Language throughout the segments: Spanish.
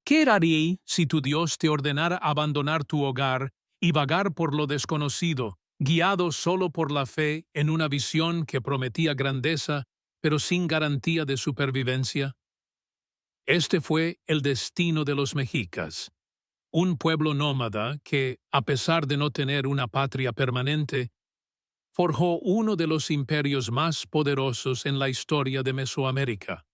¿Qué harías si tu Dios te ordenara abandonar tu hogar y vagar por lo desconocido, guiado solo por la fe en una visión que prometía grandeza, pero sin garantía de supervivencia? Este fue el destino de los mexicas, un pueblo nómada que, a pesar de no tener una patria permanente, forjó uno de los imperios más poderosos en la historia de Mesoamérica.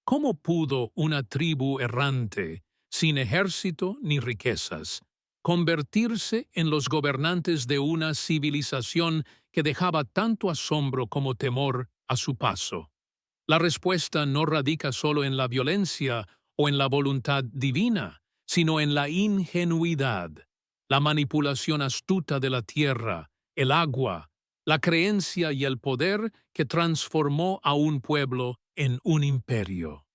¿Cómo pudo una tribu errante, sin ejército ni riquezas, convertirse en los gobernantes de una civilización que dejaba tanto asombro como temor a su paso? La respuesta no radica solo en la violencia o en la voluntad divina, sino en la ingenuidad, la manipulación astuta de la tierra, el agua, la creencia y el poder que transformó a un pueblo en un imperio.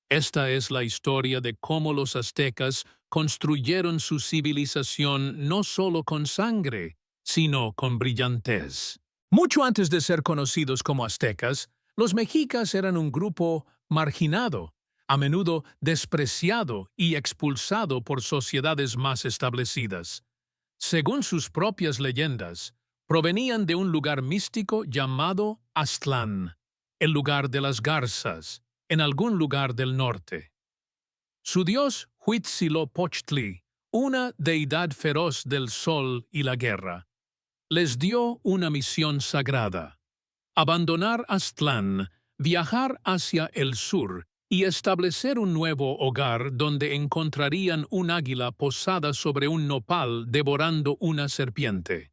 Esta es la historia de cómo los aztecas construyeron su civilización no solo con sangre, sino con brillantez. Mucho antes de ser conocidos como aztecas, los mexicas eran un grupo marginado, a menudo despreciado y expulsado por sociedades más establecidas. Según sus propias leyendas, provenían de un lugar místico llamado Aztlán, el lugar de las garzas, en algún lugar del norte. Su dios Huitzilopochtli, una deidad feroz del sol y la guerra, les dio una misión sagrada: abandonar Aztlán, viajar hacia el sur y establecer un nuevo hogar donde encontrarían un águila posada sobre un nopal devorando una serpiente.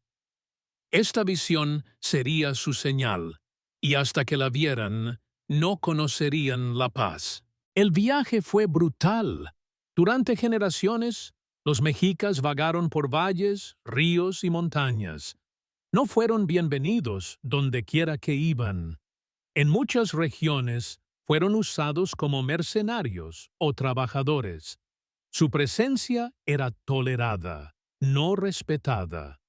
Esta visión sería su señal, y hasta que la vieran, no conocerían la paz. El viaje fue brutal. Durante generaciones, los mexicas vagaron por valles, ríos y montañas. No fueron bienvenidos donde quiera que iban. En muchas regiones fueron usados como mercenarios o trabajadores. Su presencia era tolerada, no respetada.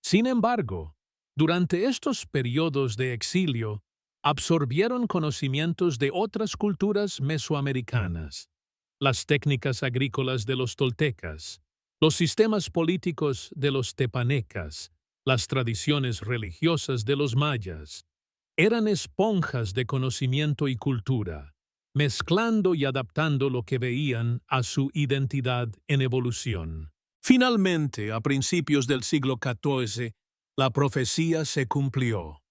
Sin embargo, durante estos periodos de exilio, absorbieron conocimientos de otras culturas mesoamericanas, las técnicas agrícolas de los toltecas, los sistemas políticos de los tepanecas, las tradiciones religiosas de los mayas. Eran esponjas de conocimiento y cultura, mezclando y adaptando lo que veían a su identidad en evolución. Finalmente, a principios del siglo XIV, la profecía se cumplió.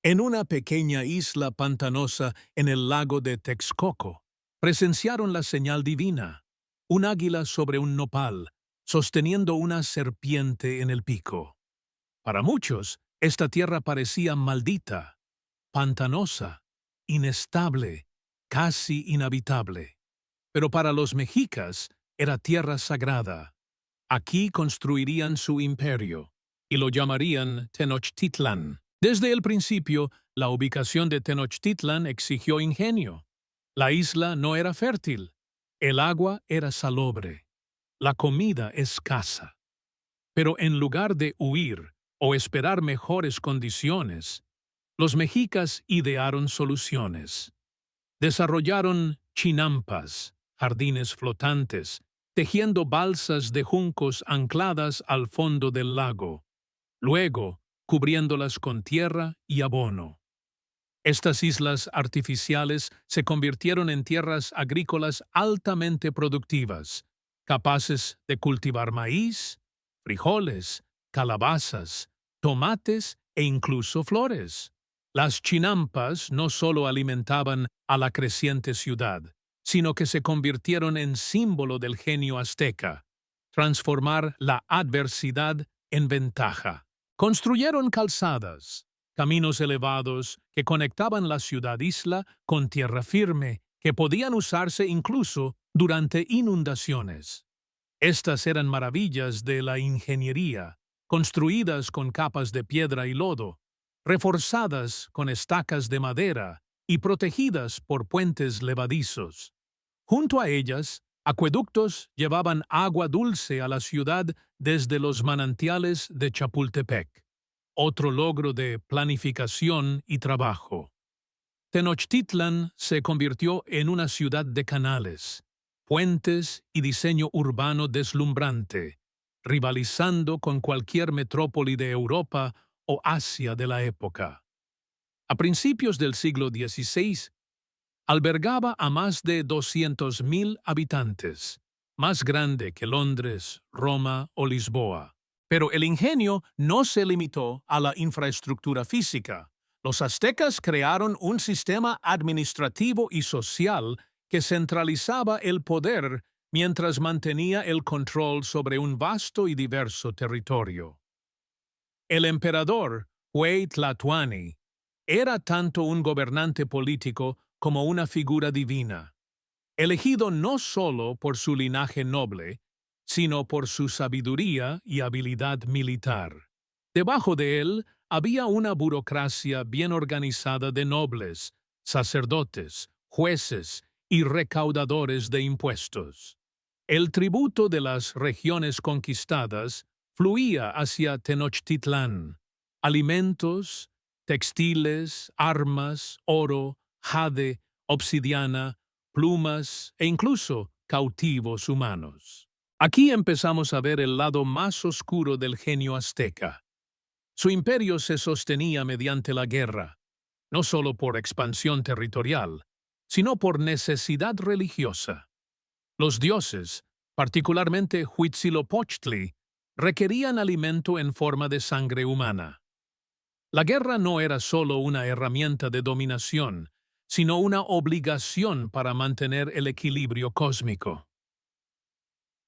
En una pequeña isla pantanosa en el lago de Texcoco, presenciaron la señal divina: un águila sobre un nopal, sosteniendo una serpiente en el pico. Para muchos, esta tierra parecía maldita, pantanosa, inestable, casi inhabitable. Pero para los mexicas era tierra sagrada. Aquí construirían su imperio, y lo llamarían Tenochtitlan. Desde el principio, la ubicación de Tenochtitlan exigió ingenio. La isla no era fértil, el agua era salobre, la comida escasa. Pero en lugar de huir o esperar mejores condiciones, los mexicas idearon soluciones. Desarrollaron chinampas, jardines flotantes, tejiendo balsas de juncos ancladas al fondo del lago, luego cubriéndolas con tierra y abono. Estas islas artificiales se convirtieron en tierras agrícolas altamente productivas, capaces de cultivar maíz, frijoles, calabazas, tomates e incluso flores. Las chinampas no solo alimentaban a la creciente ciudad, sino que se convirtieron en símbolo del genio azteca: transformar la adversidad en ventaja. Construyeron calzadas, caminos elevados que conectaban la ciudad-isla con tierra firme, que podían usarse incluso durante inundaciones. Estas eran maravillas de la ingeniería, construidas con capas de piedra y lodo, reforzadas con estacas de madera y protegidas por puentes levadizos. Junto a ellas, acueductos llevaban agua dulce a la ciudad desde los manantiales de Chapultepec, otro logro de planificación y trabajo. Tenochtitlan se convirtió en una ciudad de canales. puentes y diseño urbano deslumbrante, rivalizando con cualquier metrópoli de Europa o Asia de la época. A principios del siglo XVI, albergaba a más de 200.000 habitantes, más grande que Londres, Roma o Lisboa. Pero el ingenio no se limitó a la infraestructura física. Los aztecas crearon un sistema administrativo y social que centralizaba el poder mientras mantenía el control sobre un vasto y diverso territorio. El emperador, Huey Tlatoani, era tanto un gobernante político como una figura divina, elegido no solo por su linaje noble, sino por su sabiduría y habilidad militar. Debajo de él había una burocracia bien organizada de nobles, sacerdotes, jueces y recaudadores de impuestos. El tributo de las regiones conquistadas fluía hacia Tenochtitlán. Alimentos, textiles, armas, oro, jade, obsidiana, plumas e incluso cautivos humanos. Aquí empezamos a ver el lado más oscuro del genio azteca. Su imperio se sostenía mediante la guerra, no solo por expansión territorial, sino por necesidad religiosa. Los dioses, particularmente Huitzilopochtli, requerían alimento en forma de sangre humana. La guerra no era solo una herramienta de dominación, sino una obligación para mantener el equilibrio cósmico.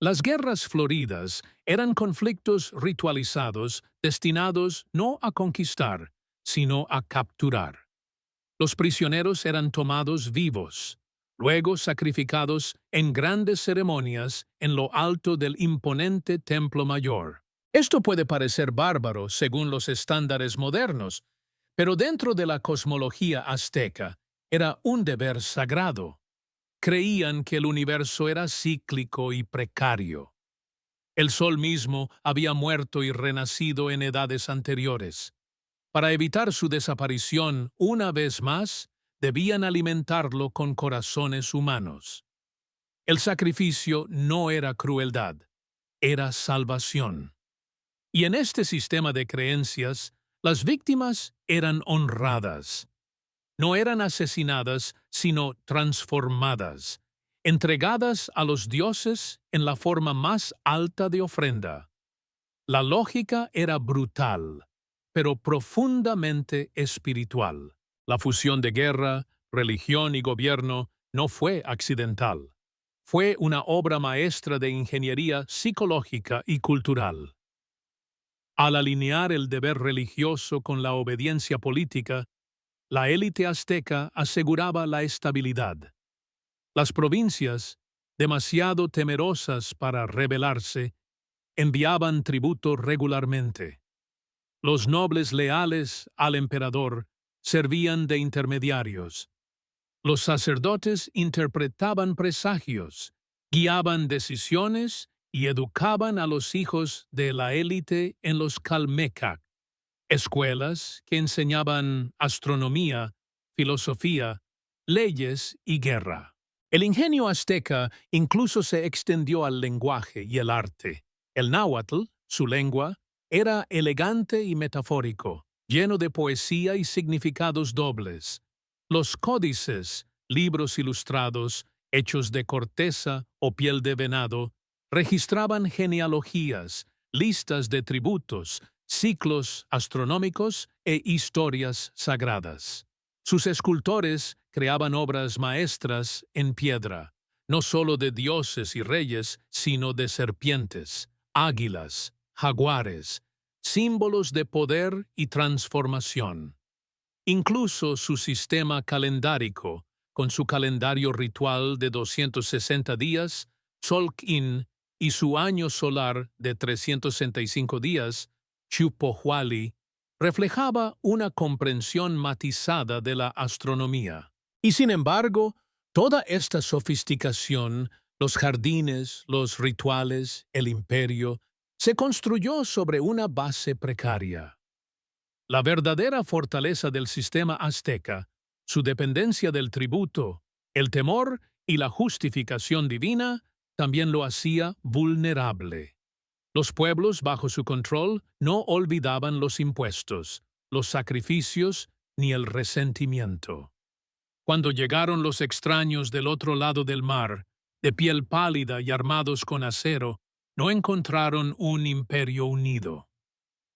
Las guerras floridas eran conflictos ritualizados destinados no a conquistar, sino a capturar. Los prisioneros eran tomados vivos, luego sacrificados en grandes ceremonias en lo alto del imponente Templo Mayor. Esto puede parecer bárbaro según los estándares modernos, pero dentro de la cosmología azteca era un deber sagrado. Creían que el universo era cíclico y precario. El sol mismo había muerto y renacido en edades anteriores. Para evitar su desaparición una vez más, debían alimentarlo con corazones humanos. El sacrificio no era crueldad, era salvación. Y en este sistema de creencias, las víctimas eran honradas. No eran asesinadas, sino transformadas, entregadas a los dioses en la forma más alta de ofrenda. La lógica era brutal, pero profundamente espiritual. La fusión de guerra, religión y gobierno no fue accidental. Fue una obra maestra de ingeniería psicológica y cultural. Al alinear el deber religioso con la obediencia política, la élite azteca aseguraba la estabilidad. Las provincias, demasiado temerosas para rebelarse, enviaban tributo regularmente. Los nobles leales al emperador servían de intermediarios. Los sacerdotes interpretaban presagios, guiaban decisiones y educaban a los hijos de la élite en los Calmecac, escuelas que enseñaban astronomía, filosofía, leyes y guerra. El ingenio azteca incluso se extendió al lenguaje y el arte. El náhuatl, su lengua, era elegante y metafórico, lleno de poesía y significados dobles. Los códices, libros ilustrados, hechos de corteza o piel de venado, registraban genealogías, listas de tributos, ciclos astronómicos e historias sagradas. Sus escultores creaban obras maestras en piedra, no solo de dioses y reyes, sino de serpientes, águilas, jaguares, símbolos de poder y transformación. Incluso su sistema calendárico, con su calendario ritual de 260 días, Tzolk'in, y su año solar de 365 días, Xiuhpohualli, reflejaba una comprensión matizada de la astronomía. Y sin embargo, toda esta sofisticación, los jardines, los rituales, el imperio, se construyó sobre una base precaria. La verdadera fortaleza del sistema azteca, su dependencia del tributo, el temor y la justificación divina también lo hacía vulnerable. Los pueblos bajo su control no olvidaban los impuestos, los sacrificios ni el resentimiento. Cuando llegaron los extraños del otro lado del mar, de piel pálida y armados con acero, no encontraron un imperio unido.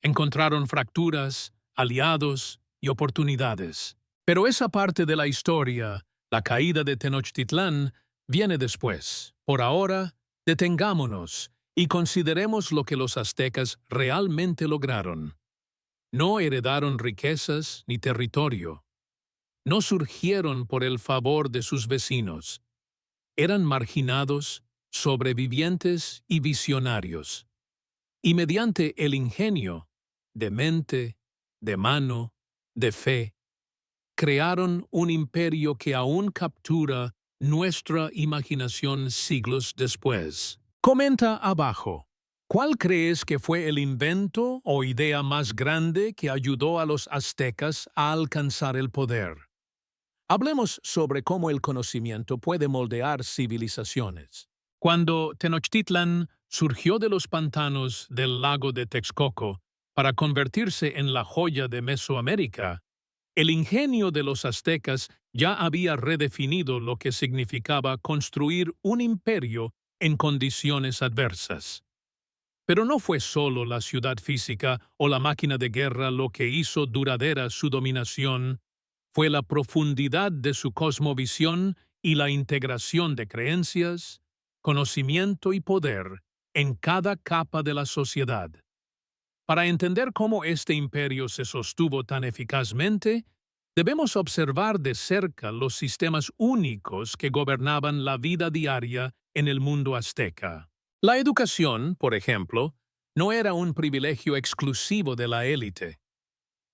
Encontraron fracturas, aliados y oportunidades. Pero esa parte de la historia, la caída de Tenochtitlán, viene después. Por ahora, detengámonos y consideremos lo que los aztecas realmente lograron. No heredaron riquezas ni territorio. No surgieron por el favor de sus vecinos. Eran marginados, sobrevivientes y visionarios. Y mediante el ingenio, de mente, de mano, de fe, crearon un imperio que aún captura nuestra imaginación siglos después. Comenta abajo, ¿cuál crees que fue el invento o idea más grande que ayudó a los aztecas a alcanzar el poder? Hablemos sobre cómo el conocimiento puede moldear civilizaciones. Cuando Tenochtitlan surgió de los pantanos del lago de Texcoco para convertirse en la joya de Mesoamérica, el ingenio de los aztecas ya había redefinido lo que significaba construir un imperio en condiciones adversas. Pero no fue solo la ciudad física o la máquina de guerra lo que hizo duradera su dominación, fue la profundidad de su cosmovisión y la integración de creencias, conocimiento y poder en cada capa de la sociedad. Para entender cómo este imperio se sostuvo tan eficazmente, debemos observar de cerca los sistemas únicos que gobernaban la vida diaria en el mundo azteca. La educación, por ejemplo, no era un privilegio exclusivo de la élite.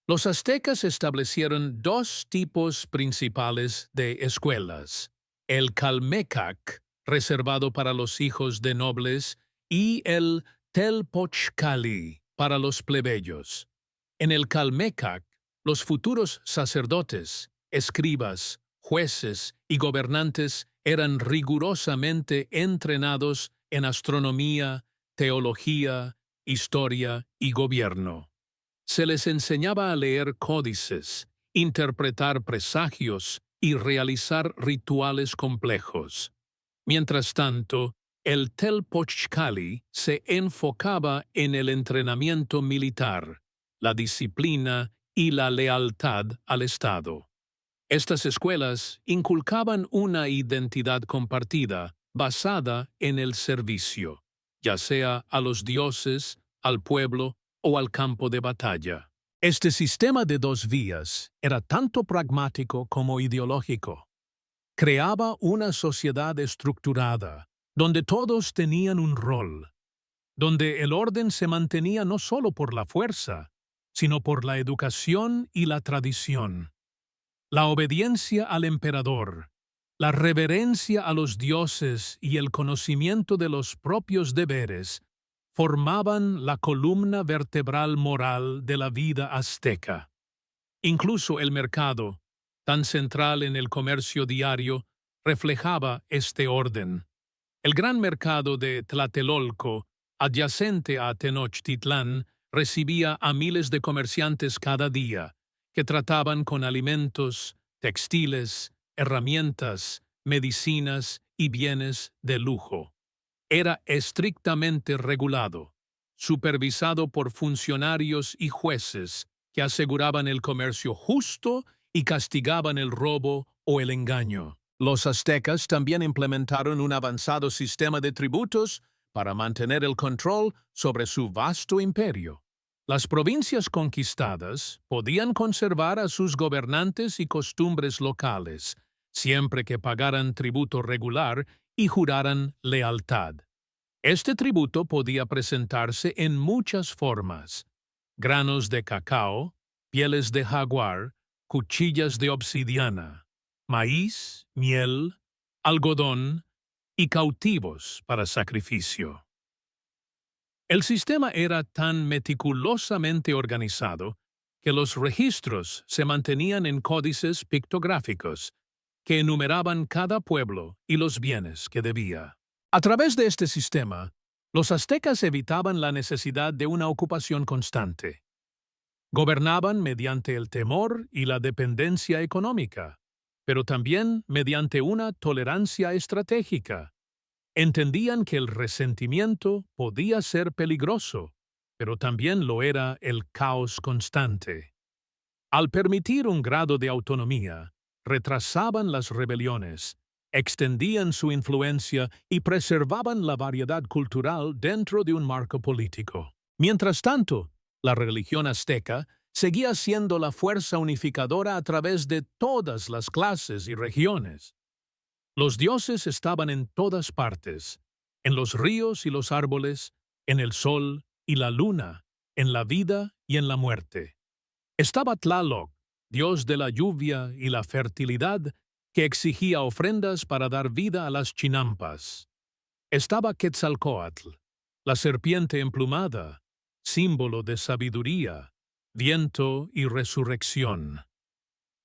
Los aztecas establecieron dos tipos principales de escuelas: el Calmecac, reservado para los hijos de nobles, y el Telpochcali, para los plebeyos. En el Calmecac, los futuros sacerdotes, escribas, jueces y gobernantes eran rigurosamente entrenados en astronomía, teología, historia y gobierno. Se les enseñaba a leer códices, interpretar presagios y realizar rituales complejos. Mientras tanto, el Telpochcali se enfocaba en el entrenamiento militar, la disciplina y la lealtad al Estado. Estas escuelas inculcaban una identidad compartida basada en el servicio, ya sea a los dioses, al pueblo o al campo de batalla. Este sistema de dos vías era tanto pragmático como ideológico. Creaba una sociedad estructurada, donde todos tenían un rol, donde el orden se mantenía no solo por la fuerza, sino por la educación y la tradición. La obediencia al emperador, la reverencia a los dioses y el conocimiento de los propios deberes formaban la columna vertebral moral de la vida azteca. Incluso el mercado, tan central en el comercio diario, reflejaba este orden. El gran mercado de Tlatelolco, adyacente a Tenochtitlán, recibía a miles de comerciantes cada día, que trataban con alimentos, textiles, herramientas, medicinas y bienes de lujo. Era estrictamente regulado, supervisado por funcionarios y jueces que aseguraban el comercio justo y castigaban el robo o el engaño. Los aztecas también implementaron un avanzado sistema de tributos para mantener el control sobre su vasto imperio. Las provincias conquistadas podían conservar a sus gobernantes y costumbres locales, siempre que pagaran tributo regular y juraran lealtad. Este tributo podía presentarse en muchas formas: granos de cacao, pieles de jaguar, cuchillas de obsidiana, maíz, miel, algodón y cautivos para sacrificio. El sistema era tan meticulosamente organizado que los registros se mantenían en códices pictográficos, que enumeraban cada pueblo y los bienes que debía. A través de este sistema, los aztecas evitaban la necesidad de una ocupación constante. Gobernaban mediante el temor y la dependencia económica, pero también mediante una tolerancia estratégica. Entendían que el resentimiento podía ser peligroso, pero también lo era el caos constante. Al permitir un grado de autonomía, retrasaban las rebeliones, extendían su influencia y preservaban la variedad cultural dentro de un marco político. Mientras tanto, la religión azteca seguía siendo la fuerza unificadora a través de todas las clases y regiones. Los dioses estaban en todas partes, en los ríos y los árboles, en el sol y la luna, en la vida y en la muerte. Estaba Tlaloc, dios de la lluvia y la fertilidad, que exigía ofrendas para dar vida a las chinampas. Estaba Quetzalcóatl, la serpiente emplumada, símbolo de sabiduría, viento y resurrección.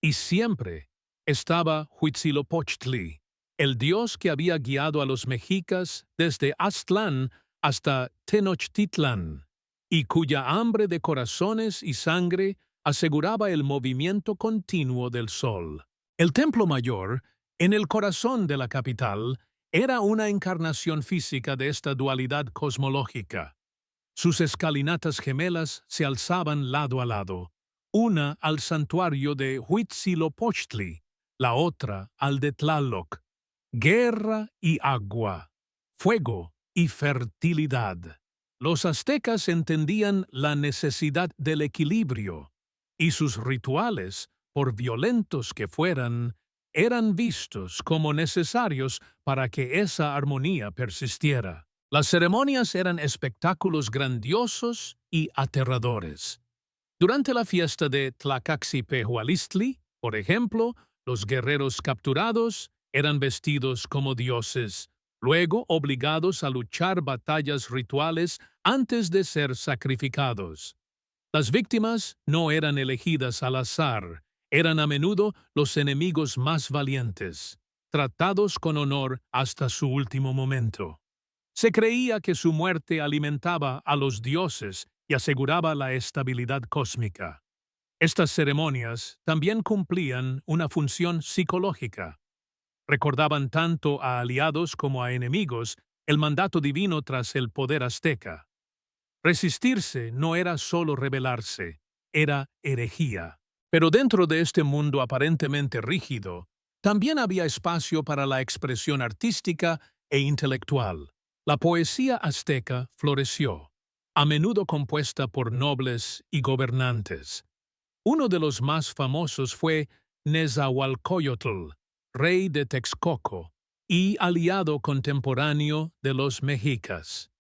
Y siempre estaba Huitzilopochtli, el dios que había guiado a los mexicas desde Aztlán hasta Tenochtitlán, y cuya hambre de corazones y sangre aseguraba el movimiento continuo del sol. El Templo Mayor, en el corazón de la capital, era una encarnación física de esta dualidad cosmológica. Sus escalinatas gemelas se alzaban lado a lado, una al santuario de Huitzilopochtli, la otra al de Tlaloc. Guerra y agua, fuego y fertilidad. Los aztecas entendían la necesidad del equilibrio, y sus rituales, por violentos que fueran, eran vistos como necesarios para que esa armonía persistiera. Las ceremonias eran espectáculos grandiosos y aterradores. Durante la fiesta de Tlacaxipehualistli, por ejemplo, los guerreros capturados eran vestidos como dioses, luego obligados a luchar batallas rituales antes de ser sacrificados. Las víctimas no eran elegidas al azar, eran a menudo los enemigos más valientes, tratados con honor hasta su último momento. Se creía que su muerte alimentaba a los dioses y aseguraba la estabilidad cósmica. Estas ceremonias también cumplían una función psicológica. Recordaban tanto a aliados como a enemigos el mandato divino tras el poder azteca. Resistirse no era solo rebelarse, era herejía. Pero dentro de este mundo aparentemente rígido, también había espacio para la expresión artística e intelectual. La poesía azteca floreció, a menudo compuesta por nobles y gobernantes. Uno de los más famosos fue Nezahualcóyotl, rey de Texcoco y aliado contemporáneo de los mexicas.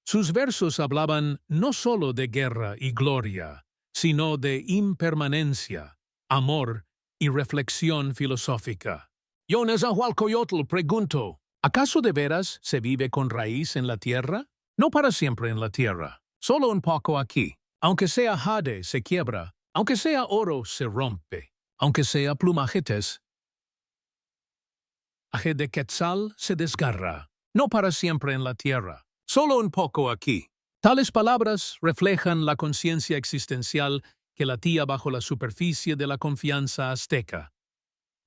Sus versos hablaban no solo de guerra y gloria, sino de impermanencia, amor y reflexión filosófica. Yo, Nezahualcóyotl, pregunto, ¿acaso de veras se vive con raíz en la tierra? No para siempre en la tierra, solo un poco aquí. Aunque sea jade, se quiebra, aunque sea oro, se rompe, aunque sea plumajetes, aje de quetzal se desgarra, no para siempre en la tierra, solo un poco aquí. Tales palabras reflejan la conciencia existencial que latía bajo la superficie de la confianza azteca.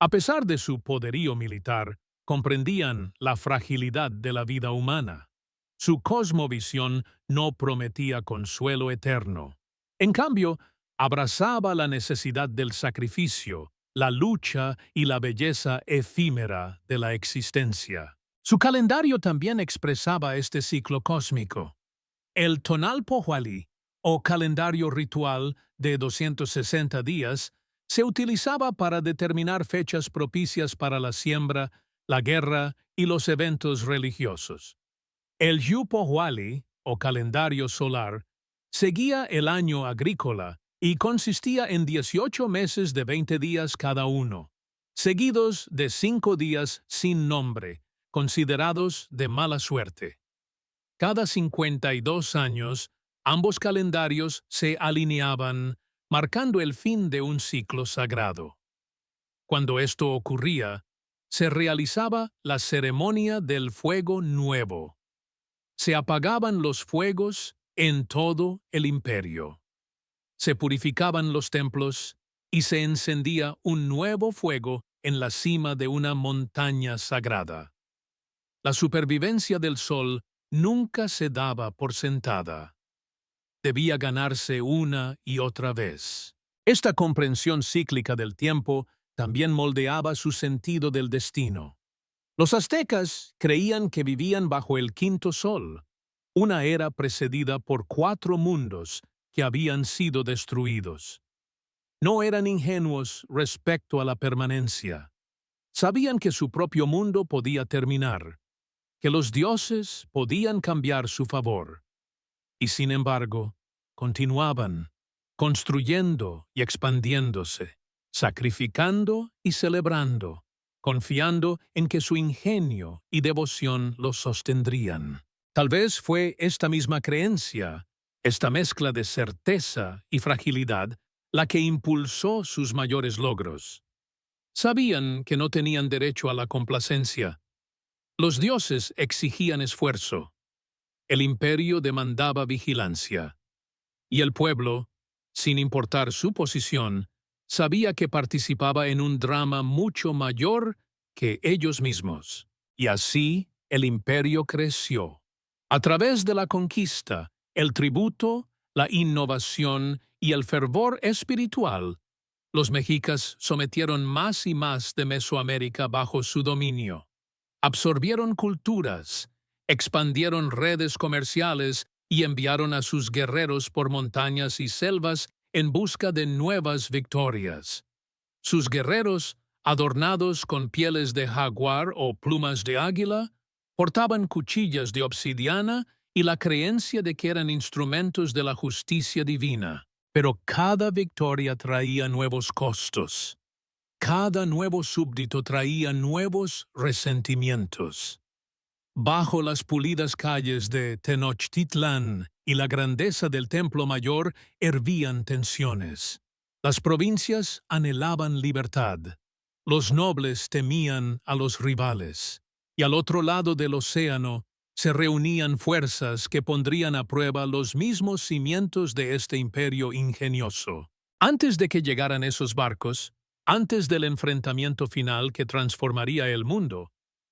A pesar de su poderío militar, comprendían la fragilidad de la vida humana. Su cosmovisión no prometía consuelo eterno. En cambio, abrazaba la necesidad del sacrificio, la lucha y la belleza efímera de la existencia. Su calendario también expresaba este ciclo cósmico. El Tonalpohualli, o calendario ritual de 260 días, se utilizaba para determinar fechas propicias para la siembra, la guerra y los eventos religiosos. El Yupohualli, o calendario solar, seguía el año agrícola y consistía en 18 meses de 20 días cada uno, seguidos de 5 días sin nombre, considerados de mala suerte. Cada 52 años, ambos calendarios se alineaban, marcando el fin de un ciclo sagrado. Cuando esto ocurría, se realizaba la ceremonia del fuego nuevo. Se apagaban los fuegos en todo el imperio. Se purificaban los templos y se encendía un nuevo fuego en la cima de una montaña sagrada. La supervivencia del sol nunca se daba por sentada. Debía ganarse una y otra vez. Esta comprensión cíclica del tiempo también moldeaba su sentido del destino. Los aztecas creían que vivían bajo el quinto sol, una era precedida por 4 mundos que habían sido destruidos. No eran ingenuos respecto a la permanencia. Sabían que su propio mundo podía terminar, que los dioses podían cambiar su favor. Y sin embargo, continuaban, construyendo y expandiéndose, sacrificando y celebrando, confiando en que su ingenio y devoción los sostendrían. Tal vez fue esta misma creencia, esta mezcla de certeza y fragilidad, la que impulsó sus mayores logros. Sabían que no tenían derecho a la complacencia. Los dioses exigían esfuerzo. El imperio demandaba vigilancia. Y el pueblo, sin importar su posición, sabía que participaba en un drama mucho mayor que ellos mismos. Y así el imperio creció. A través de la conquista, el tributo, la innovación y el fervor espiritual, los mexicas sometieron más y más de Mesoamérica bajo su dominio. Absorbieron culturas, expandieron redes comerciales y enviaron a sus guerreros por montañas y selvas en busca de nuevas victorias. Sus guerreros, adornados con pieles de jaguar o plumas de águila, portaban cuchillas de obsidiana y la creencia de que eran instrumentos de la justicia divina. Pero cada victoria traía nuevos costos. Cada nuevo súbdito traía nuevos resentimientos. Bajo las pulidas calles de Tenochtitlán y la grandeza del Templo Mayor hervían tensiones. Las provincias anhelaban libertad. Los nobles temían a los rivales. Y al otro lado del océano se reunían fuerzas que pondrían a prueba los mismos cimientos de este imperio ingenioso. Antes de que llegaran esos barcos, antes del enfrentamiento final que transformaría el mundo,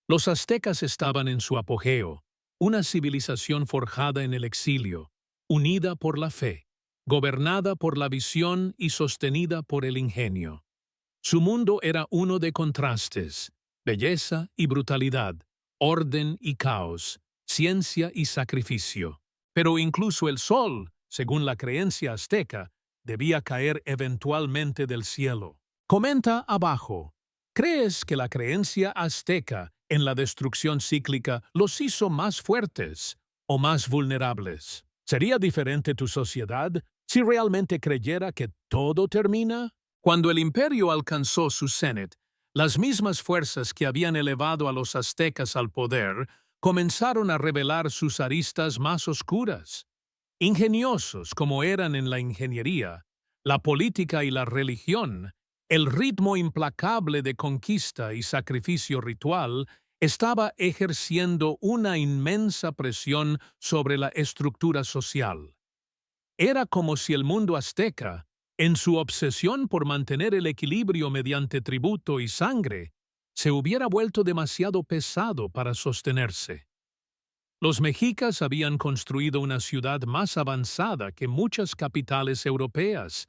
los aztecas estaban en su apogeo, una civilización forjada en el exilio, unida por la fe, gobernada por la visión y sostenida por el ingenio. Su mundo era uno de contrastes, belleza y brutalidad, orden y caos, ciencia y sacrificio. Pero incluso el sol, según la creencia azteca, debía caer eventualmente del cielo. Comenta abajo, ¿crees que la creencia azteca en la destrucción cíclica los hizo más fuertes o más vulnerables? ¿Sería diferente tu sociedad si realmente creyera que todo termina? Cuando el imperio alcanzó su cenit, las mismas fuerzas que habían elevado a los aztecas al poder comenzaron a revelar sus aristas más oscuras. Ingeniosos como eran en la ingeniería, la política y la religión, el ritmo implacable de conquista y sacrificio ritual estaba ejerciendo una inmensa presión sobre la estructura social. Era como si el mundo azteca, en su obsesión por mantener el equilibrio mediante tributo y sangre, se hubiera vuelto demasiado pesado para sostenerse. Los mexicas habían construido una ciudad más avanzada que muchas capitales europeas,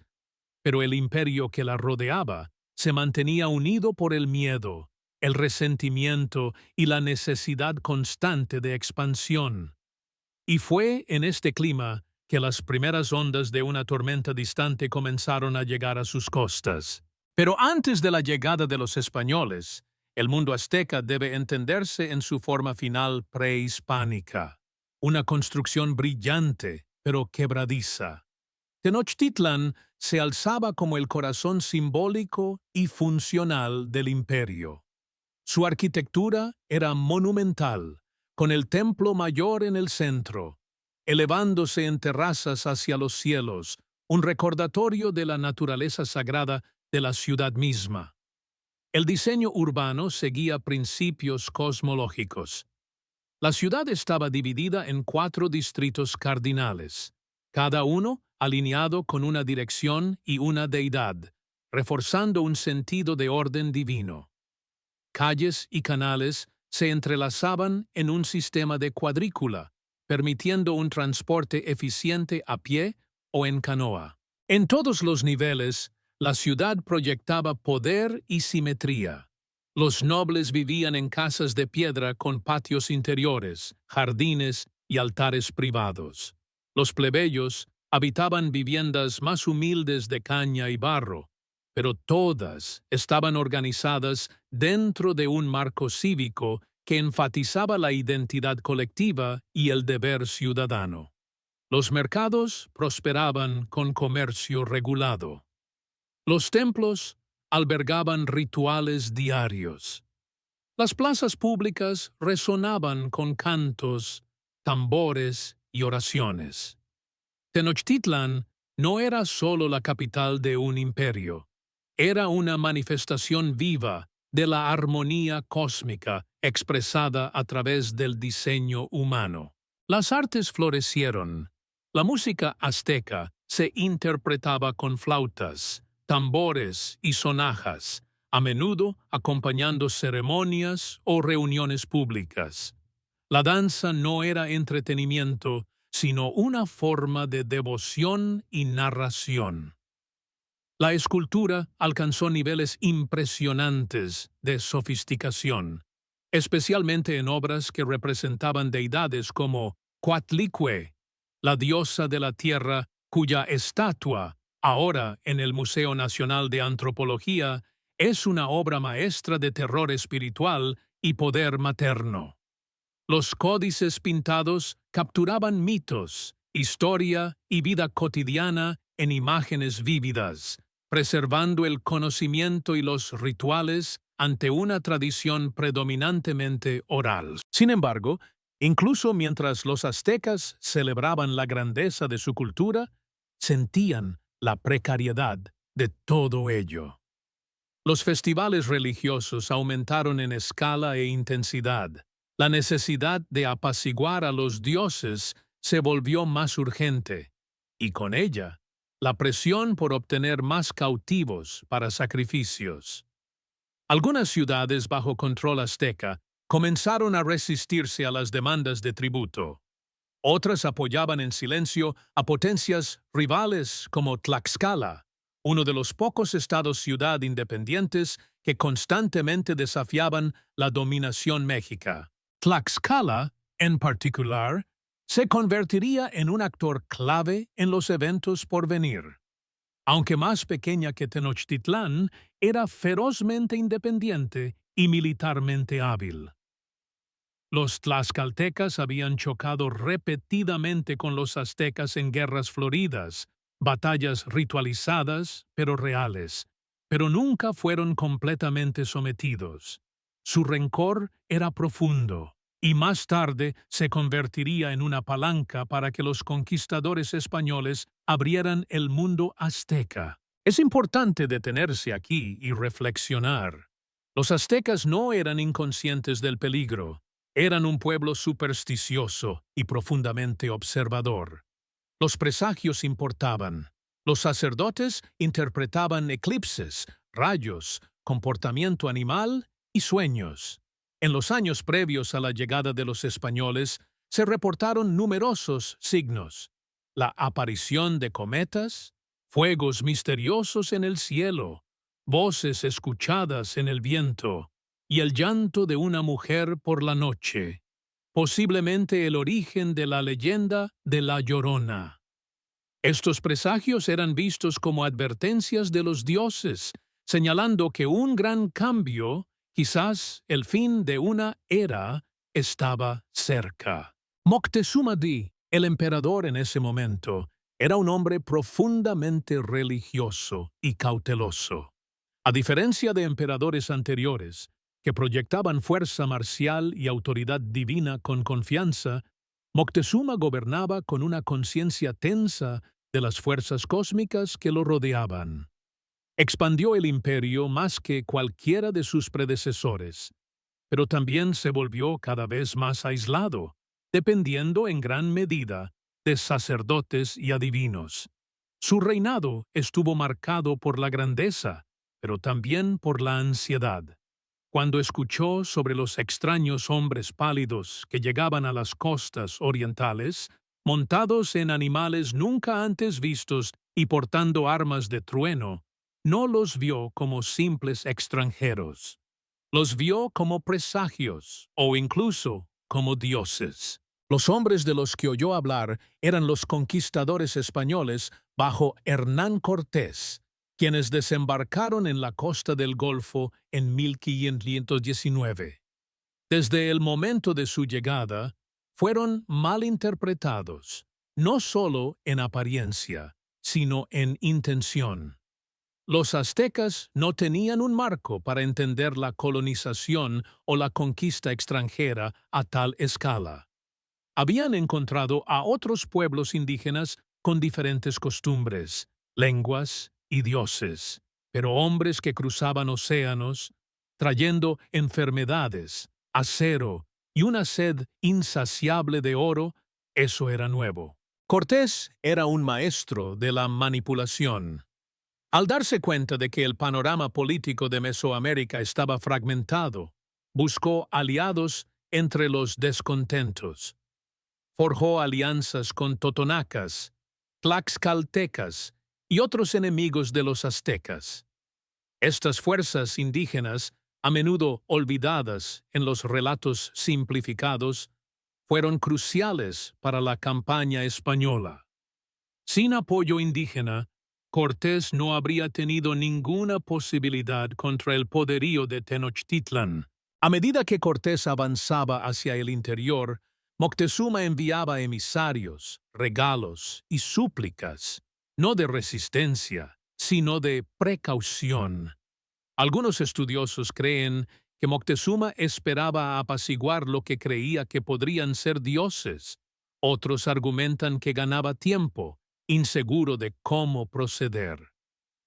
pero el imperio que la rodeaba se mantenía unido por el miedo, el resentimiento y la necesidad constante de expansión. Y fue en este clima que las primeras ondas de una tormenta distante comenzaron a llegar a sus costas. Pero antes de la llegada de los españoles, el mundo azteca debe entenderse en su forma final prehispánica, una construcción brillante pero quebradiza. Tenochtitlan se alzaba como el corazón simbólico y funcional del imperio. Su arquitectura era monumental, con el templo mayor en el centro, elevándose en terrazas hacia los cielos, un recordatorio de la naturaleza sagrada de la ciudad misma. El diseño urbano seguía principios cosmológicos. La ciudad estaba dividida en 4 distritos cardinales, cada uno alineado con una dirección y una deidad, reforzando un sentido de orden divino. Calles y canales se entrelazaban en un sistema de cuadrícula, permitiendo un transporte eficiente a pie o en canoa. En todos los niveles, la ciudad proyectaba poder y simetría. Los nobles vivían en casas de piedra con patios interiores, jardines y altares privados. Los plebeyos habitaban viviendas más humildes de caña y barro, pero todas estaban organizadas dentro de un marco cívico que enfatizaba la identidad colectiva y el deber ciudadano. Los mercados prosperaban con comercio regulado. Los templos albergaban rituales diarios. Las plazas públicas resonaban con cantos, tambores y oraciones. Tenochtitlan no era solo la capital de un imperio, era una manifestación viva de la armonía cósmica expresada a través del diseño humano. Las artes florecieron. La música azteca se interpretaba con flautas, tambores y sonajas, a menudo acompañando ceremonias o reuniones públicas. La danza no era entretenimiento, sino una forma de devoción y narración. La escultura alcanzó niveles impresionantes de sofisticación, especialmente en obras que representaban deidades como Coatlicue, la diosa de la tierra, cuya estatua, ahora en el Museo Nacional de Antropología, es una obra maestra de terror espiritual y poder materno. Los códices pintados capturaban mitos, historia y vida cotidiana en imágenes vívidas, preservando el conocimiento y los rituales ante una tradición predominantemente oral. Sin embargo, incluso mientras los aztecas celebraban la grandeza de su cultura, sentían la precariedad de todo ello. Los festivales religiosos aumentaron en escala e intensidad. La necesidad de apaciguar a los dioses se volvió más urgente, y con ella, la presión por obtener más cautivos para sacrificios. Algunas ciudades bajo control azteca comenzaron a resistirse a las demandas de tributo. Otras apoyaban en silencio a potencias rivales como Tlaxcala, uno de los pocos estados-ciudad independientes que constantemente desafiaban la dominación méxica. Tlaxcala, en particular, se convertiría en un actor clave en los eventos por venir. Aunque más pequeña que Tenochtitlán, era ferozmente independiente y militarmente hábil. Los tlaxcaltecas habían chocado repetidamente con los aztecas en guerras floridas, batallas ritualizadas pero reales, pero nunca fueron completamente sometidos. Su rencor era profundo, y más tarde se convertiría en una palanca para que los conquistadores españoles abrieran el mundo azteca. Es importante detenerse aquí y reflexionar. Los aztecas no eran inconscientes del peligro. Eran un pueblo supersticioso y profundamente observador. Los presagios importaban. Los sacerdotes interpretaban eclipses, rayos, comportamiento animal y sueños. En los años previos a la llegada de los españoles, se reportaron numerosos signos: la aparición de cometas, fuegos misteriosos en el cielo, voces escuchadas en el viento, y el llanto de una mujer por la noche, posiblemente el origen de la leyenda de La Llorona. Estos presagios eran vistos como advertencias de los dioses, señalando que un gran cambio, quizás el fin de una era, estaba cerca. Moctezuma Di, el emperador en ese momento, era un hombre profundamente religioso y cauteloso. A diferencia de emperadores anteriores, que proyectaban fuerza marcial y autoridad divina con confianza, Moctezuma gobernaba con una conciencia tensa de las fuerzas cósmicas que lo rodeaban. Expandió el imperio más que cualquiera de sus predecesores, pero también se volvió cada vez más aislado, dependiendo en gran medida de sacerdotes y adivinos. Su reinado estuvo marcado por la grandeza, pero también por la ansiedad. Cuando escuchó sobre los extraños hombres pálidos que llegaban a las costas orientales, montados en animales nunca antes vistos y portando armas de trueno, no los vio como simples extranjeros. Los vio como presagios o incluso como dioses. Los hombres de los que oyó hablar eran los conquistadores españoles bajo Hernán Cortés, quienes desembarcaron en la costa del Golfo en 1519. Desde el momento de su llegada, fueron mal interpretados, no solo en apariencia, sino en intención. Los aztecas no tenían un marco para entender la colonización o la conquista extranjera a tal escala. Habían encontrado a otros pueblos indígenas con diferentes costumbres, lenguas y dioses, pero hombres que cruzaban océanos, trayendo enfermedades, acero y una sed insaciable de oro, eso era nuevo. Cortés era un maestro de la manipulación. Al darse cuenta de que el panorama político de Mesoamérica estaba fragmentado, buscó aliados entre los descontentos. Forjó alianzas con totonacas, tlaxcaltecas y otros enemigos de los aztecas. Estas fuerzas indígenas, a menudo olvidadas en los relatos simplificados, fueron cruciales para la campaña española. Sin apoyo indígena, Cortés no habría tenido ninguna posibilidad contra el poderío de Tenochtitlan. A medida que Cortés avanzaba hacia el interior, Moctezuma enviaba emisarios, regalos y súplicas, no de resistencia, sino de precaución. Algunos estudiosos creen que Moctezuma esperaba apaciguar lo que creía que podrían ser dioses. Otros argumentan que ganaba tiempo, inseguro de cómo proceder.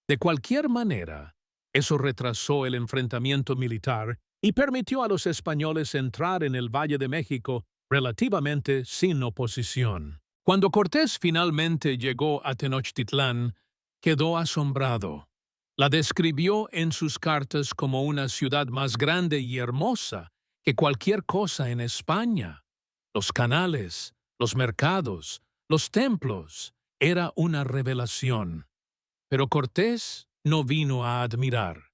De cualquier manera, eso retrasó el enfrentamiento militar y permitió a los españoles entrar en el Valle de México relativamente sin oposición. Cuando Cortés finalmente llegó a Tenochtitlán, quedó asombrado. La describió en sus cartas como una ciudad más grande y hermosa que cualquier cosa en España. Los canales, los mercados, los templos, era una revelación. Pero Cortés no vino a admirar,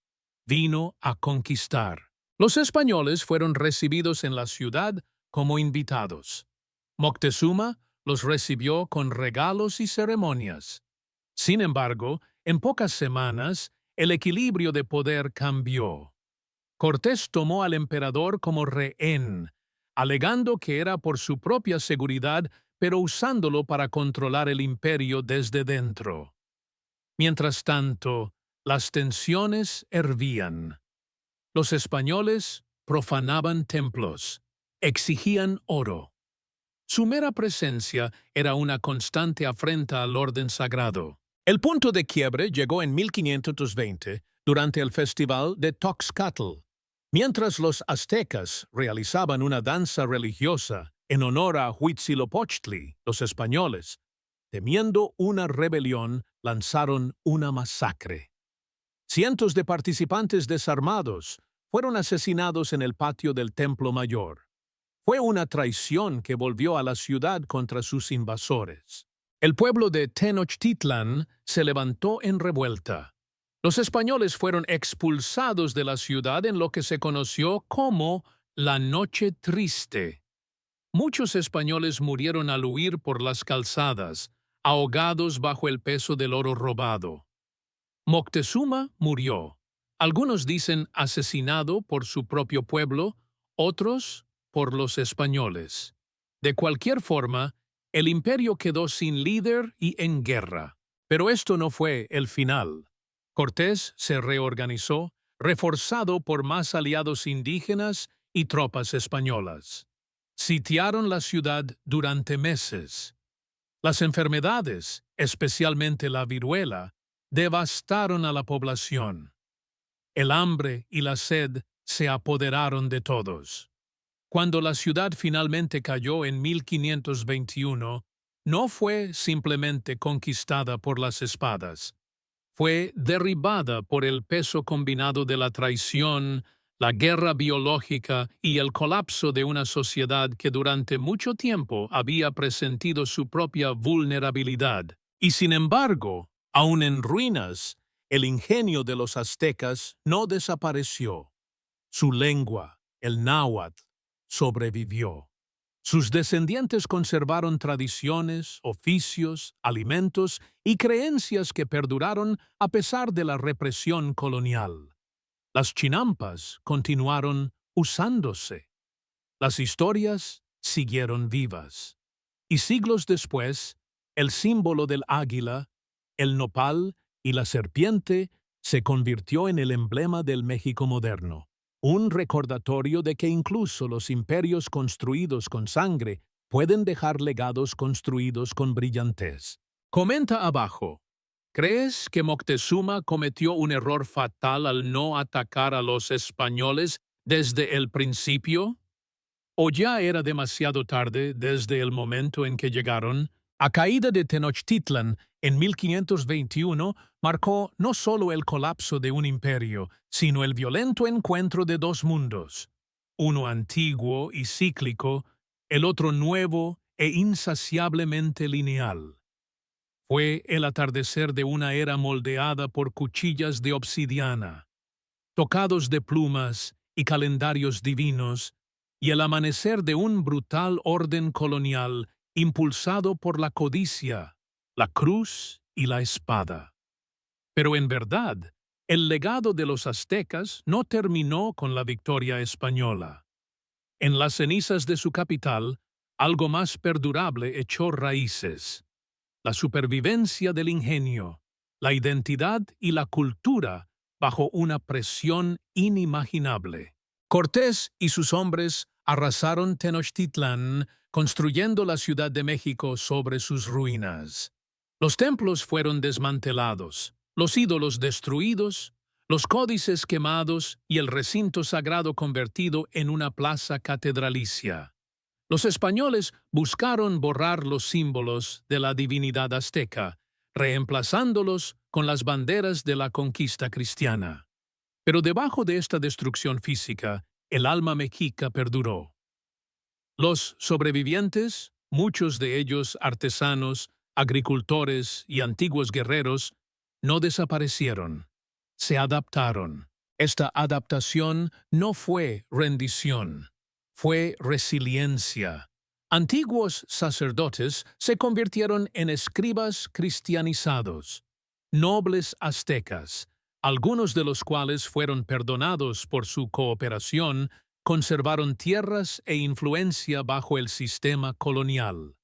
vino a conquistar. Los españoles fueron recibidos en la ciudad como invitados. Moctezuma los recibió con regalos y ceremonias. Sin embargo, en pocas semanas, el equilibrio de poder cambió. Cortés tomó al emperador como rehén, alegando que era por su propia seguridad, pero usándolo para controlar el imperio desde dentro. Mientras tanto, las tensiones hervían. Los españoles profanaban templos, exigían oro. Su mera presencia era una constante afrenta al orden sagrado. El punto de quiebre llegó en 1520, durante el festival de Toxcatl. Mientras los aztecas realizaban una danza religiosa en honor a Huitzilopochtli, los españoles, temiendo una rebelión, lanzaron una masacre. Cientos de participantes desarmados fueron asesinados en el patio del Templo Mayor. Fue una traición que volvió a la ciudad contra sus invasores. El pueblo de Tenochtitlan se levantó en revuelta. Los españoles fueron expulsados de la ciudad en lo que se conoció como la Noche Triste. Muchos españoles murieron al huir por las calzadas, ahogados bajo el peso del oro robado. Moctezuma murió. Algunos dicen asesinado por su propio pueblo, otros por los españoles. De cualquier forma, el imperio quedó sin líder y en guerra. Pero esto no fue el final. Cortés se reorganizó, reforzado por más aliados indígenas y tropas españolas. Sitiaron la ciudad durante meses. Las enfermedades, especialmente la viruela, devastaron a la población. El hambre y la sed se apoderaron de todos. Cuando la ciudad finalmente cayó en 1521, no fue simplemente conquistada por las espadas. Fue derribada por el peso combinado de la traición, la guerra biológica y el colapso de una sociedad que durante mucho tiempo había presentido su propia vulnerabilidad. Y sin embargo, aun en ruinas, el ingenio de los aztecas no desapareció. Su lengua, el náhuatl, sobrevivió. Sus descendientes conservaron tradiciones, oficios, alimentos y creencias que perduraron a pesar de la represión colonial. Las chinampas continuaron usándose. Las historias siguieron vivas. Y siglos después, el símbolo del águila, el nopal y la serpiente se convirtió en el emblema del México moderno. Un recordatorio de que incluso los imperios construidos con sangre pueden dejar legados construidos con brillantez. Comenta abajo. ¿Crees que Moctezuma cometió un error fatal al no atacar a los españoles desde el principio? ¿O ya era demasiado tarde desde el momento en que llegaron? La caída de Tenochtitlan en 1521 marcó no solo el colapso de un imperio, sino el violento encuentro de dos mundos, uno antiguo y cíclico, el otro nuevo e insaciablemente lineal. Fue el atardecer de una era moldeada por cuchillas de obsidiana, tocados de plumas y calendarios divinos, y el amanecer de un brutal orden colonial impulsado por la codicia, la cruz y la espada. Pero en verdad, el legado de los aztecas no terminó con la victoria española. En las cenizas de su capital, algo más perdurable echó raíces: la supervivencia del ingenio, la identidad y la cultura bajo una presión inimaginable. Cortés y sus hombres arrasaron Tenochtitlán, construyendo la Ciudad de México sobre sus ruinas. Los templos fueron desmantelados, los ídolos destruidos, los códices quemados y el recinto sagrado convertido en una plaza catedralicia. Los españoles buscaron borrar los símbolos de la divinidad azteca, reemplazándolos con las banderas de la conquista cristiana. Pero debajo de esta destrucción física, el alma mexica perduró. Los sobrevivientes, muchos de ellos artesanos, agricultores y antiguos guerreros, no desaparecieron, se adaptaron. Esta adaptación no fue rendición, fue resiliencia. Antiguos sacerdotes se convirtieron en escribas cristianizados, nobles aztecas, algunos de los cuales fueron perdonados por su cooperación, conservaron tierras e influencia bajo el sistema colonial.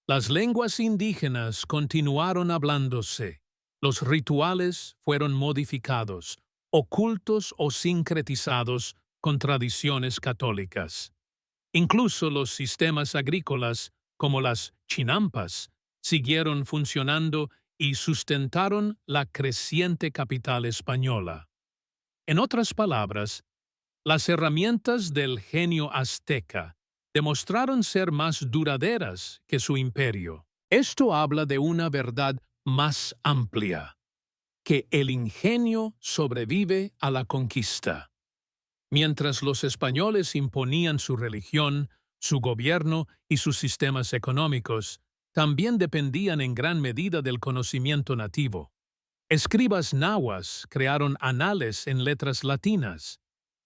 Las lenguas indígenas continuaron hablándose. Los rituales fueron modificados, ocultos o sincretizados con tradiciones católicas. Incluso los sistemas agrícolas, como las chinampas, siguieron funcionando y sustentaron la creciente capital española. En otras palabras, las herramientas del genio azteca demostraron ser más duraderas que su imperio. Esto habla de una verdad más amplia, que el ingenio sobrevive a la conquista. Mientras los españoles imponían su religión, su gobierno y sus sistemas económicos, también dependían en gran medida del conocimiento nativo. Escribas nahuas crearon anales en letras latinas.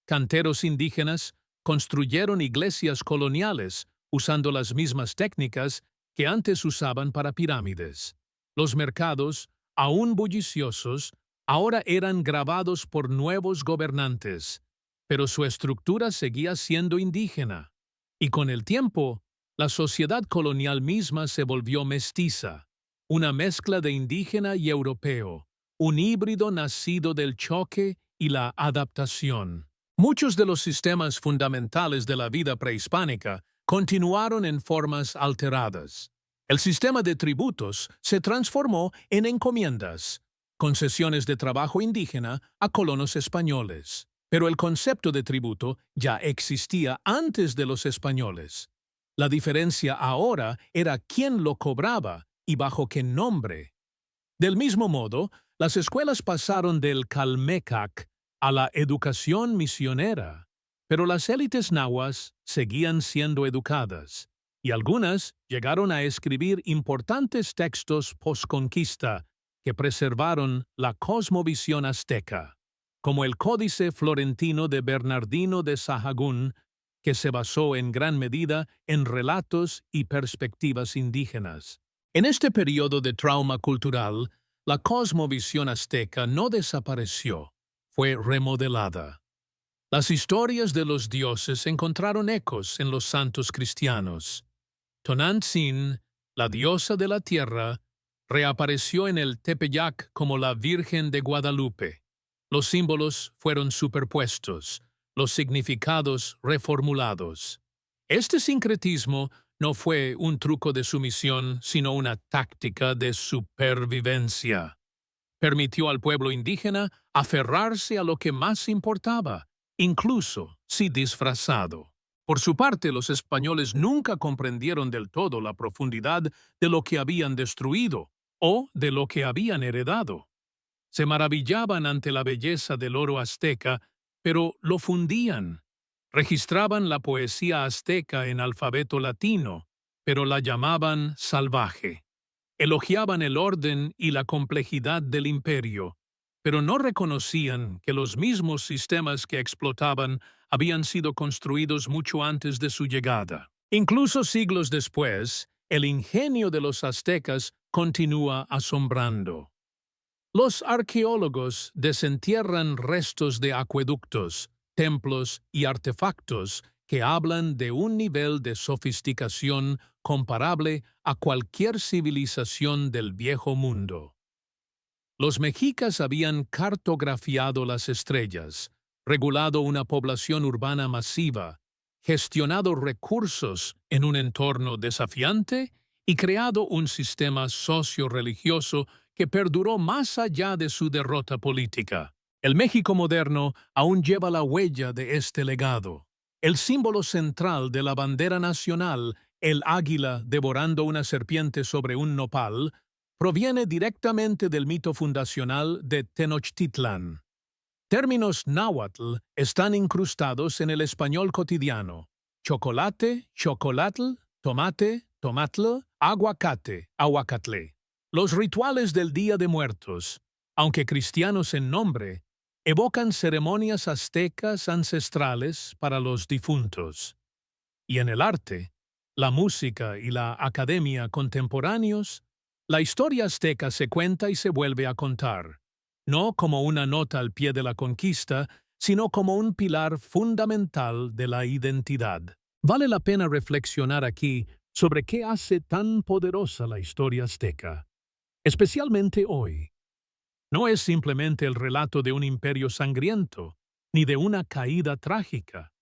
Canteros indígenas construyeron iglesias coloniales usando las mismas técnicas que antes usaban para pirámides. Los mercados, aún bulliciosos, ahora eran grabados por nuevos gobernantes, pero su estructura seguía siendo indígena. Y con el tiempo, la sociedad colonial misma se volvió mestiza, una mezcla de indígena y europeo, un híbrido nacido del choque y la adaptación. Muchos de los sistemas fundamentales de la vida prehispánica continuaron en formas alteradas. El sistema de tributos se transformó en encomiendas, concesiones de trabajo indígena a colonos españoles. Pero el concepto de tributo ya existía antes de los españoles. La diferencia ahora era quién lo cobraba y bajo qué nombre. Del mismo modo, las escuelas pasaron del Calmecac a la educación misionera, pero las élites nahuas seguían siendo educadas, y algunas llegaron a escribir importantes textos posconquista que preservaron la cosmovisión azteca, como el Códice Florentino de Bernardino de Sahagún, que se basó en gran medida en relatos y perspectivas indígenas. En este periodo de trauma cultural, la cosmovisión azteca no desapareció, fue remodelada. Las historias de los dioses encontraron ecos en los santos cristianos. Tonantzin, la diosa de la tierra, reapareció en el Tepeyac como la Virgen de Guadalupe. Los símbolos fueron superpuestos, los significados reformulados. Este sincretismo no fue un truco de sumisión, sino una táctica de supervivencia. Permitió al pueblo indígena aferrarse a lo que más importaba, incluso si disfrazado. Por su parte, los españoles nunca comprendieron del todo la profundidad de lo que habían destruido o de lo que habían heredado. Se maravillaban ante la belleza del oro azteca, pero lo fundían. Registraban la poesía azteca en alfabeto latino, pero la llamaban salvaje. Elogiaban el orden y la complejidad del imperio, pero no reconocían que los mismos sistemas que explotaban habían sido construidos mucho antes de su llegada. Incluso siglos después, el ingenio de los aztecas continúa asombrando. Los arqueólogos desentierran restos de acueductos, templos y artefactos que hablan de un nivel de sofisticación comparable a cualquier civilización del viejo mundo. Los mexicas habían cartografiado las estrellas, regulado una población urbana masiva, gestionado recursos en un entorno desafiante y creado un sistema socio-religioso que perduró más allá de su derrota política. El México moderno aún lleva la huella de este legado. El símbolo central de la bandera nacional, el águila devorando una serpiente sobre un nopal, proviene directamente del mito fundacional de Tenochtitlan. Términos náhuatl están incrustados en el español cotidiano: chocolate, chocolatl, tomate, tomatl, aguacate, aguacatle. Los rituales del Día de Muertos, aunque cristianos en nombre, evocan ceremonias aztecas ancestrales para los difuntos. Y en el arte, la música y la academia contemporáneos, la historia azteca se cuenta y se vuelve a contar, no como una nota al pie de la conquista, sino como un pilar fundamental de la identidad. Vale la pena reflexionar aquí sobre qué hace tan poderosa la historia azteca, especialmente hoy. No es simplemente el relato de un imperio sangriento, ni de una caída trágica.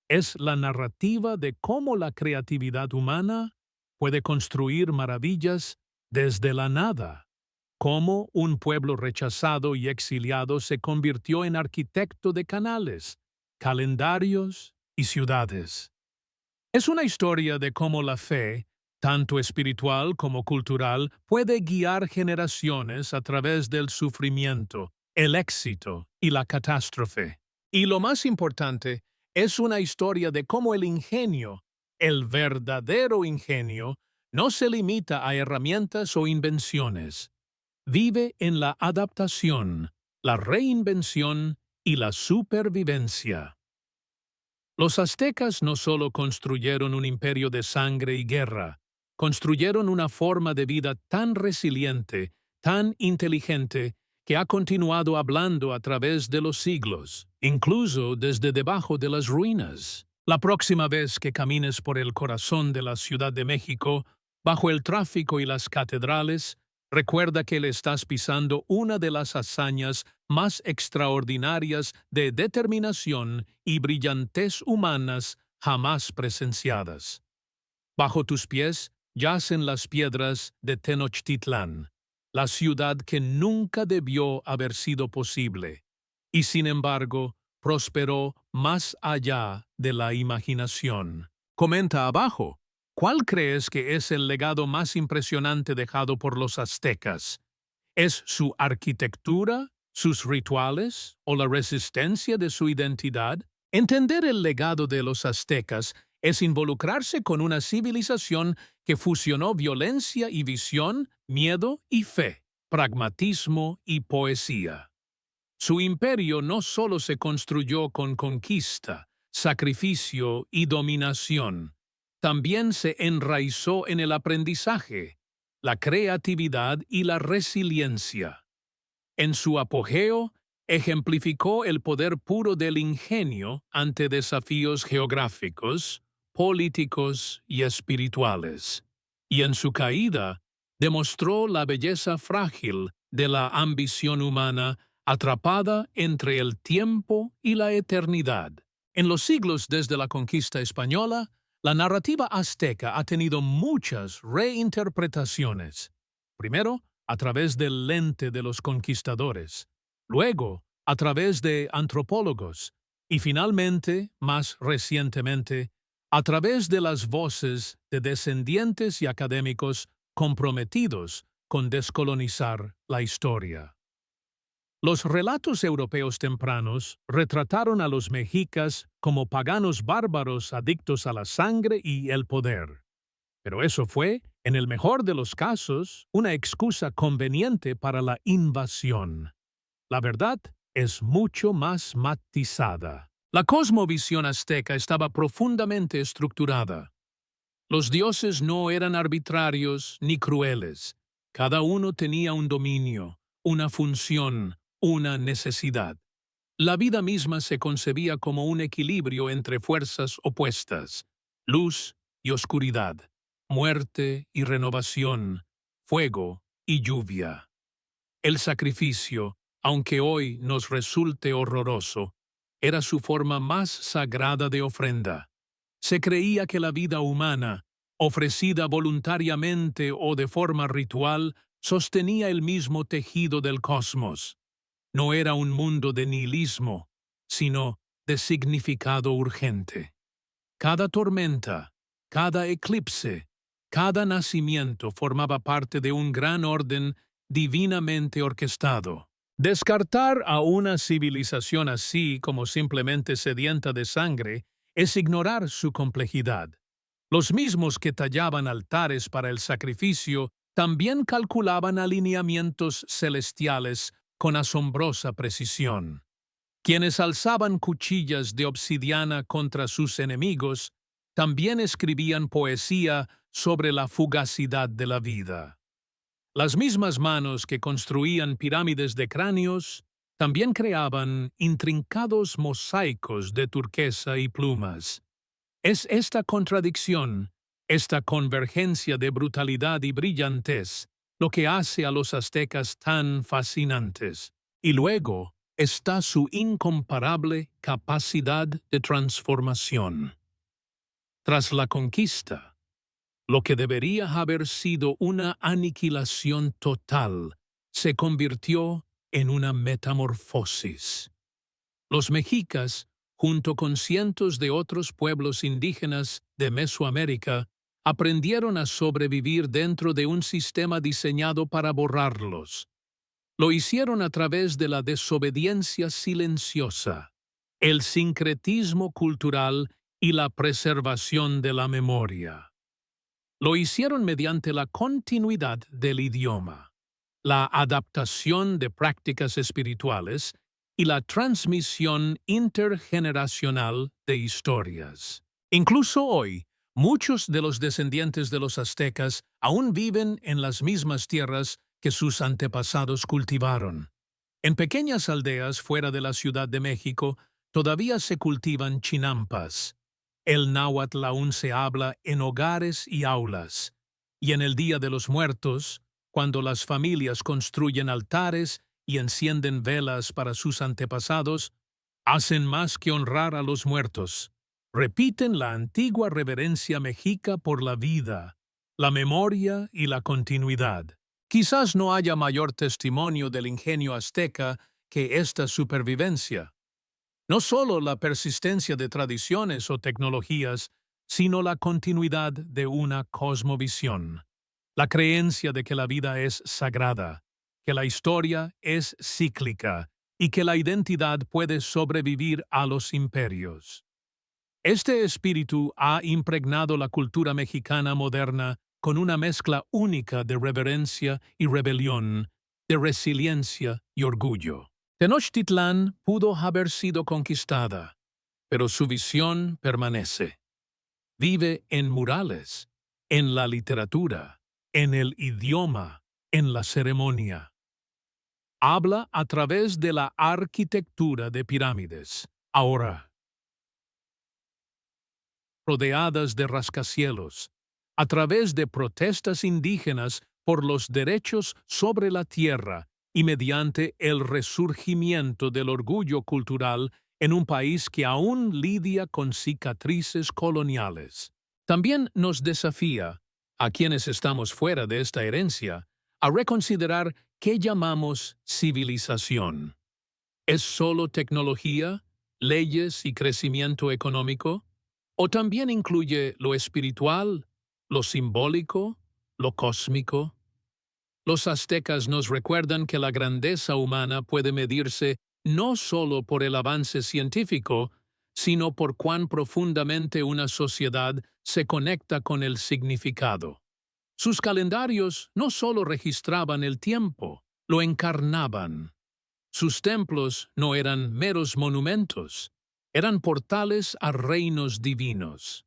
Es la narrativa de cómo la creatividad humana puede construir maravillas desde la nada, cómo un pueblo rechazado y exiliado se convirtió en arquitecto de canales, calendarios y ciudades. Es una historia de cómo la fe, tanto espiritual como cultural, puede guiar generaciones a través del sufrimiento, el éxito y la catástrofe. Y lo más importante, es una historia de cómo el ingenio, el verdadero ingenio, no se limita a herramientas o invenciones. Vive en la adaptación, la reinvención y la supervivencia. Los aztecas no solo construyeron un imperio de sangre y guerra, construyeron una forma de vida tan resiliente, tan inteligente, que ha continuado hablando a través de los siglos, incluso desde debajo de las ruinas. La próxima vez que camines por el corazón de la Ciudad de México, bajo el tráfico y las catedrales, recuerda que le estás pisando una de las hazañas más extraordinarias de determinación y brillantez humanas jamás presenciadas. Bajo tus pies yacen las piedras de Tenochtitlán, la ciudad que nunca debió haber sido posible, y sin embargo prosperó más allá de la imaginación. Comenta abajo, ¿cuál crees que es el legado más impresionante dejado por los aztecas? ¿Es su arquitectura, sus rituales o la resistencia de su identidad? Entender el legado de los aztecas es involucrarse con una civilización que fusionó violencia y visión, miedo y fe, pragmatismo y poesía. Su imperio no solo se construyó con conquista, sacrificio y dominación, también se enraizó en el aprendizaje, la creatividad y la resiliencia. En su apogeo, ejemplificó el poder puro del ingenio ante desafíos geográficos, políticos y espirituales. Y en su caída, demostró la belleza frágil de la ambición humana atrapada entre el tiempo y la eternidad. En los siglos desde la conquista española, la narrativa azteca ha tenido muchas reinterpretaciones. Primero, a través del lente de los conquistadores, luego a través de antropólogos y finalmente, más recientemente, a través de las voces de descendientes y académicos comprometidos con descolonizar la historia. Los relatos europeos tempranos retrataron a los mexicas como paganos bárbaros adictos a la sangre y el poder. Pero eso fue, en el mejor de los casos, una excusa conveniente para la invasión. La verdad es mucho más matizada. La cosmovisión azteca estaba profundamente estructurada. Los dioses no eran arbitrarios ni crueles. Cada uno tenía un dominio, una función, una necesidad. La vida misma se concebía como un equilibrio entre fuerzas opuestas, luz y oscuridad, muerte y renovación, fuego y lluvia. El sacrificio, aunque hoy nos resulte horroroso, era su forma más sagrada de ofrenda. Se creía que la vida humana, ofrecida voluntariamente o de forma ritual, sostenía el mismo tejido del cosmos. No era un mundo de nihilismo, sino de significado urgente. Cada tormenta, cada eclipse, cada nacimiento formaba parte de un gran orden divinamente orquestado. Descartar a una civilización así como simplemente sedienta de sangre es ignorar su complejidad. Los mismos que tallaban altares para el sacrificio también calculaban alineamientos celestiales con asombrosa precisión. Quienes alzaban cuchillas de obsidiana contra sus enemigos también escribían poesía sobre la fugacidad de la vida. Las mismas manos que construían pirámides de cráneos también creaban intrincados mosaicos de turquesa y plumas. Es esta contradicción, esta convergencia de brutalidad y brillantez, lo que hace a los aztecas tan fascinantes. Y luego está su incomparable capacidad de transformación. Tras la conquista, lo que debería haber sido una aniquilación total se convirtió en una metamorfosis. Los mexicas, junto con cientos de otros pueblos indígenas de Mesoamérica, aprendieron a sobrevivir dentro de un sistema diseñado para borrarlos. Lo hicieron a través de la desobediencia silenciosa, el sincretismo cultural y la preservación de la memoria. Lo hicieron mediante la continuidad del idioma, la adaptación de prácticas espirituales y la transmisión intergeneracional de historias. Incluso hoy, muchos de los descendientes de los aztecas aún viven en las mismas tierras que sus antepasados cultivaron. En pequeñas aldeas fuera de la Ciudad de México todavía se cultivan chinampas. El náhuatl aún se habla en hogares y aulas, y en el Día de los Muertos, cuando las familias construyen altares y encienden velas para sus antepasados, hacen más que honrar a los muertos. Repiten la antigua reverencia mexica por la vida, la memoria y la continuidad. Quizás no haya mayor testimonio del ingenio azteca que esta supervivencia. No solo la persistencia de tradiciones o tecnologías, sino la continuidad de una cosmovisión. La creencia de que la vida es sagrada, que la historia es cíclica y que la identidad puede sobrevivir a los imperios. Este espíritu ha impregnado la cultura mexicana moderna con una mezcla única de reverencia y rebelión, de resiliencia y orgullo. Tenochtitlán pudo haber sido conquistada, pero su visión permanece. Vive en murales, en la literatura, en el idioma, en la ceremonia. Habla a través de la arquitectura de pirámides. Ahora, rodeadas de rascacielos, a través de protestas indígenas por los derechos sobre la tierra y mediante el resurgimiento del orgullo cultural en un país que aún lidia con cicatrices coloniales. También nos desafía, a quienes estamos fuera de esta herencia, a reconsiderar qué llamamos civilización. ¿Es solo tecnología, leyes y crecimiento económico? ¿O también incluye lo espiritual, lo simbólico, lo cósmico? Los aztecas nos recuerdan que la grandeza humana puede medirse no solo por el avance científico, sino por cuán profundamente una sociedad se conecta con el significado. Sus calendarios no solo registraban el tiempo, lo encarnaban. Sus templos no eran meros monumentos, eran portales a reinos divinos.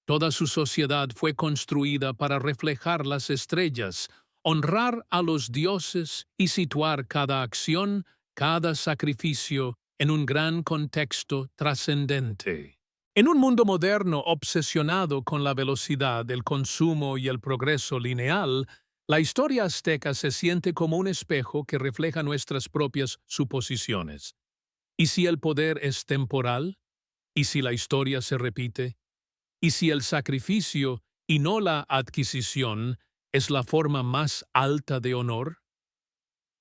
Toda su sociedad fue construida para reflejar las estrellas, honrar a los dioses y situar cada acción, cada sacrificio en un gran contexto trascendente. En un mundo moderno obsesionado con la velocidad, el consumo y el progreso lineal, la historia azteca se siente como un espejo que refleja nuestras propias suposiciones. ¿Y si el poder es temporal? ¿Y si la historia se repite? ¿Y si el sacrificio y no la adquisición es la forma más alta de honor?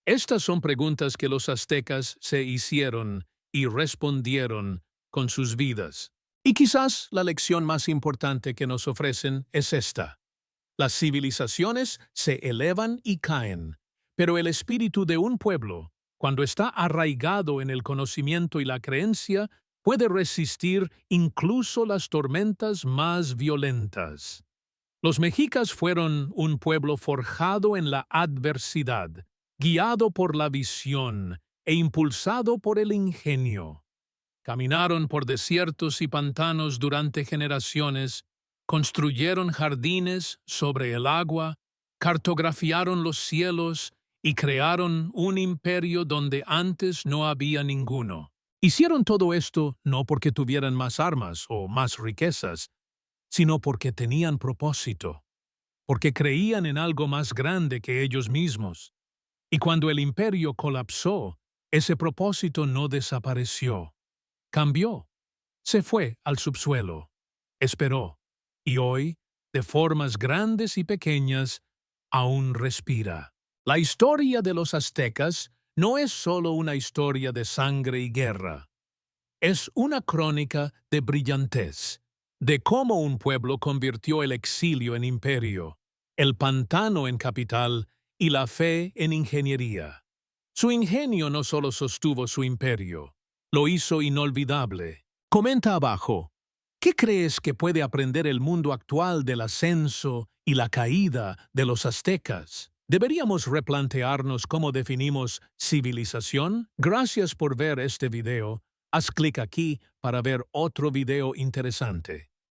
Estas son preguntas que los aztecas se hicieron y respondieron con sus vidas. Y quizás la lección más importante que nos ofrecen es esta. Las civilizaciones se elevan y caen, pero el espíritu de un pueblo, cuando está arraigado en el conocimiento y la creencia, puede resistir incluso las tormentas más violentas. Los mexicas fueron un pueblo forjado en la adversidad, guiado por la visión e impulsado por el ingenio. Caminaron por desiertos y pantanos durante generaciones, construyeron jardines sobre el agua, cartografiaron los cielos y crearon un imperio donde antes no había ninguno. Hicieron todo esto no porque tuvieran más armas o más riquezas, sino porque tenían propósito, porque creían en algo más grande que ellos mismos. Y cuando el imperio colapsó, ese propósito no desapareció. Cambió, se fue al subsuelo, esperó, y hoy, de formas grandes y pequeñas, aún respira. La historia de los aztecas no es solo una historia de sangre y guerra. Es una crónica de brillantez, de cómo un pueblo convirtió el exilio en imperio, el pantano en capital y la fe en ingeniería. Su ingenio no solo sostuvo su imperio, lo hizo inolvidable. Comenta abajo, ¿qué crees que puede aprender el mundo actual del ascenso y la caída de los aztecas? ¿Deberíamos replantearnos cómo definimos civilización? Gracias por ver este video. Haz clic aquí para ver otro video interesante.